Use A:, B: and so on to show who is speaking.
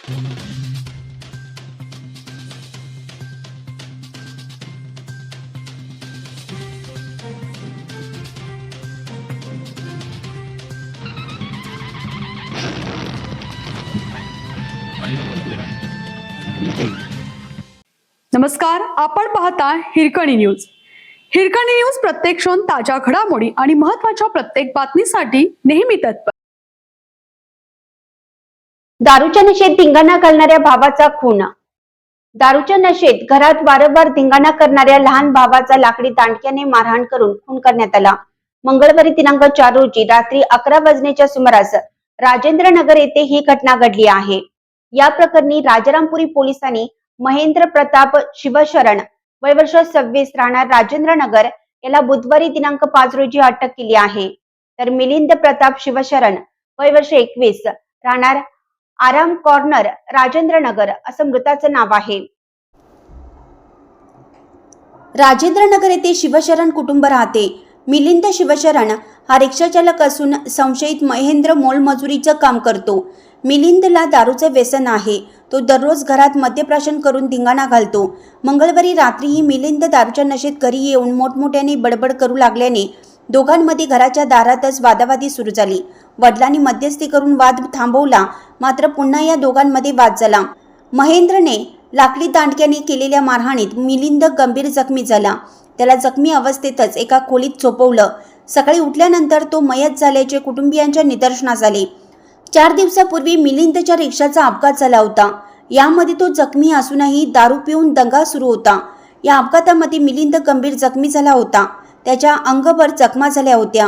A: नमस्कार, आपण पाहता हिरकणी न्यूज. हिरकणी न्यूज प्रत्येक क्षण ताज्या घडामोडी आणि महत्त्वाच्या प्रत्येक बातमीसाठी नेहमी तत्पर.
B: दारूच्या नशेत धिंगाणा घालणाऱ्या भावाचा खून. दारूच्या नशेत घरात वारंवार धिंगाणा करणाऱ्या लहान भावाचा लाकडी दांडक्याने मारहाण करून खून करण्यात आला. मंगळवारी दिनांक 4 रोजी रात्री 11 वाजण्याच्या सुमारास राजेंद्रनगर येथे ही घटना घडली आहे. या प्रकरणी राजारामपुरी पोलिसांनी महेंद्र प्रताप शिवशरण वय वर्ष 26 राहणार राजेंद्रनगर याला बुधवारी दिनांक 5 रोजी अटक केली आहे. तर मिलिंद प्रताप शिवशरण वय वर्ष 21 राहणार आराम कॉर्नर राजेंद्रनगर असं मृताचं नाव आहे. राजेंद्रनगर येथे शिवशरण कुटुंब राहते. मिलिंद शिवशरण हा रिक्षा चालक असून संशयित महेंद्र मोलमजुरीचं काम करतो. मिलिंदला दारूचं व्यसन आहे. तो दररोज घरात मद्यप्राशन करून धिंगाणा घालतो. मंगळवारी रात्रीही मिलिंद दारूच्या नशेत घरी येऊन मोठमोठ्याने बडबड करू लागल्याने दोघांमध्ये घराच्या दारातच वादावादी सुरू झाली. वडिलांनी मध्यस्थी करून वाद थांबवला, मात्र पुन्हा या दोघांमध्ये वाद झाला. महेंद्रने लाकडी दांडक्याने केलेल्या मारहाणीत मिलिंद गंभीर जखमी झाला. त्याला जखमी अवस्थेतच एका खोलीत झोपवलं. सकाळी उठल्यानंतर तो मयत झाल्याचे कुटुंबियांच्या निदर्शनास आले. 4 दिवसापूर्वी मिलिंदच्या रिक्षाचा अपघात झाला होता. यामध्ये तो जखमी असूनही दारू पिऊन दंगा सुरू होता. या अपघातामध्ये मिलिंद गंभीर जखमी झाला होता. त्याच्या अंगभर जखमा झाल्या होत्या.